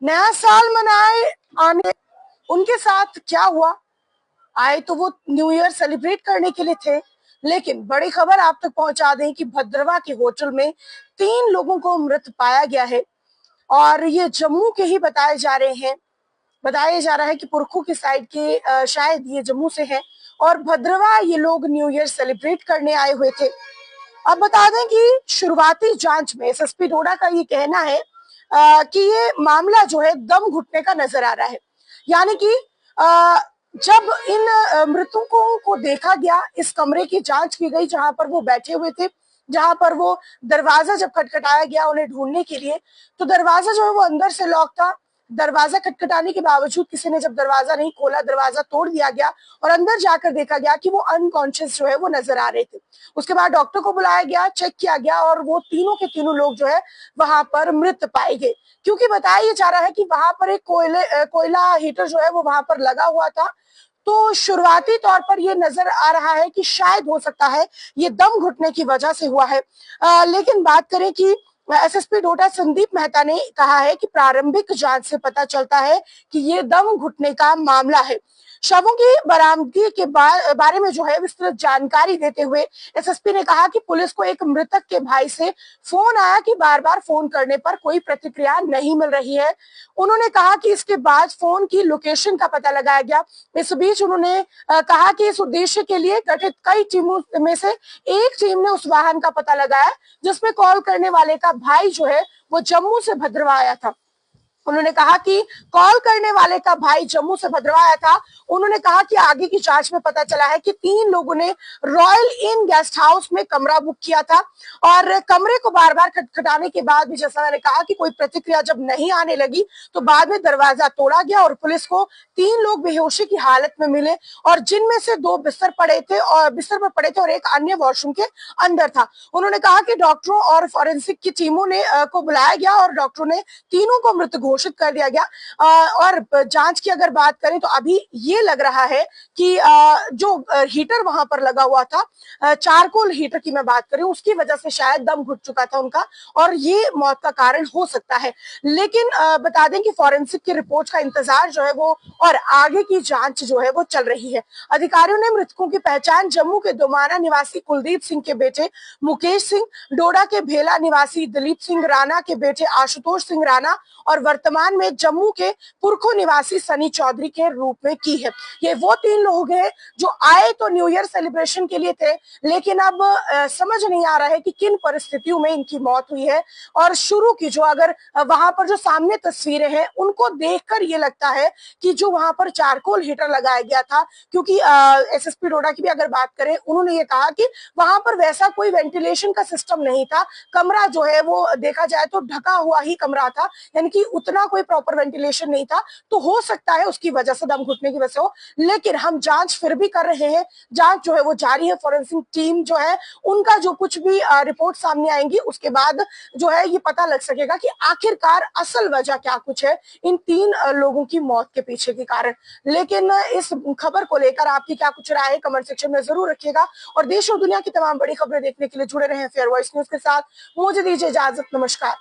नया साल मनाए आने उनके साथ क्या हुआ? आए तो वो न्यू ईयर सेलिब्रेट करने के लिए थे, लेकिन बड़ी खबर आप तक पहुंचा दें कि भद्रवा के होटल में 3 लोगों को मृत पाया गया है और ये जम्मू के ही बताए जा रहे हैं। बताया जा रहा है कि पुरखू की साइड के शायद ये जम्मू से हैं और भद्रवा ये लोग न्यू ईयर सेलिब्रेट करने आए हुए थे। अब बता दें कि शुरुआती जांच में एसएसपी डोडा का ये कहना है कि ये मामला जो है दम घुटने का नजर आ रहा है। यानी कि जब इन मृतकों को देखा गया, इस कमरे की जांच की गई जहां पर वो बैठे हुए थे, जहां पर वो दरवाजा जब खटखटाया गया उन्हें ढूंढने के लिए, तो दरवाजा जो है वो अंदर से लॉक था। दरवाजा खटखटाने के बावजूद किसी ने जब दरवाजा नहीं खोला, दरवाजा तोड़ दिया गया और अंदर जाकर देखा गया कि वो अनकॉन्शियस जो है वो नजर आ रहे थे। उसके बाद डॉक्टर को बुलाया गया, चेक किया गया और वो तीनों के तीनों लोग जो है वहां पर मृत पाए गए। क्योंकि बताया जा रहा है कि वहां पर एक कोयला हीटर जो है वो वहां पर लगा हुआ था। तो शुरुआती तौर पर ये नजर आ रहा है कि शायद हो सकता है ये दम घुटने की वजह से हुआ है। लेकिन बात करें कि एसएसपी डोडा संदीप मेहता ने कहा है कि प्रारंभिक जांच से पता चलता है कि ये दम घुटने का मामला है। शवों की बरामदगी के बारे में जो है विस्तृत जानकारी देते हुए एसएसपी ने कहा कि पुलिस को एक मृतक के भाई से फोन आया कि बार बार फोन करने पर कोई प्रतिक्रिया नहीं मिल रही है। उन्होंने कहा कि इसके बाद फोन की लोकेशन का पता लगाया गया। इस बीच उन्होंने कहा कि इस उद्देश्य के लिए गठित कई टीमों में से एक टीम ने उस वाहन का पता लगाया जिसमें कॉल करने वाले का भाई जो है वो जम्मू से भद्रवा आया था। उन्होंने कहा कि कॉल करने वाले का भाई जम्मू से भद्रवा आया था। उन्होंने कहा कि आगे की जांच में पता चला है कि 3 लोगों ने रॉयल इन गेस्ट हाउस में कमरा बुक किया था और कमरे को बार बार खटखटाने के बाद भी, जैसा मैंने कहा, कि कोई प्रतिक्रिया जब नहीं आने लगी तो बाद में दरवाजा तोड़ा गया और पुलिस को 3 लोग बेहोशी की हालत में मिले और जिनमें से 2 बिस्तर पर पड़े थे और एक अन्य वॉशरूम के अंदर था। उन्होंने कहा कि डॉक्टरों और फॉरेंसिक की टीमों ने को बुलाया गया और डॉक्टरों ने तीनों को मृत घोषित कर दिया गया। और जांच की अगर बात करें तो अभी ये लग रहा है कि जो हीटर वहां पर लगा हुआ था, चारकोल हीटर की मैं बात करूं, उसकी वजह से शायद दम घुट चुका था उनका और ये मौत का कारण हो सकता है। लेकिन बता दें कि फॉरेंसिक की रिपोर्ट का इंतजार जो है वो और आगे की जांच जो है वो चल रही है। अधिकारियों ने मृतकों की पहचान जम्मू के दोमाना निवासी कुलदीप सिंह के बेटे मुकेश सिंह, डोडा के भेला निवासी दिलीप सिंह राणा के बेटे आशुतोष सिंह राणा और वर्तमान में जम्मू के पुरखो निवासी सनी चौधरी के रूप में की है। ये वो 3 लोग हैं जो आए तो न्यू ईयर सेलिब्रेशन के लिए थे, लेकिन अब समझ नहीं आ रहा है कि किन परिस्थितियों में इनकी मौत हुई है। और शुरू की जो अगर वहां पर जो सामने तस्वीरें हैं उनको देखकर ये लगता है कि जो वहां पर चारकोल हीटर लगाया गया था, क्योंकि एसएसपी डोडा की भी अगर बात करें, उन्होंने ये कहा कि वहां पर वैसा कोई वेंटिलेशन का सिस्टम नहीं था। कमरा जो है वो देखा जाए तो ढका हुआ ही कमरा था, यानी कि उतना कोई प्रॉपर वेंटिलेशन नहीं था। तो हो सकता है उसकी वजह से, दम घुटने की वजह से हो। लेकिन हम जांच फिर भी कर रहे हैं, जांच जो है वो जारी है। फॉरेंसिक टीम जो है उनका जो कुछ भी रिपोर्ट सामने आएंगी उसके बाद जो है ये पता लग सकेगा कि आखिरकार असल वजह क्या कुछ है इन 3 लोगों की मौत के पीछे के कारण। लेकिन इस खबर को लेकर आपकी क्या कुछ राय है, कमेंट सेक्शन में जरूर रखिएगा और देश और दुनिया की तमाम बड़ी खबरें देखने के लिए जुड़े रहें फेयर वॉइस न्यूज के साथ। मुझे दीजिए इजाजत, नमस्कार।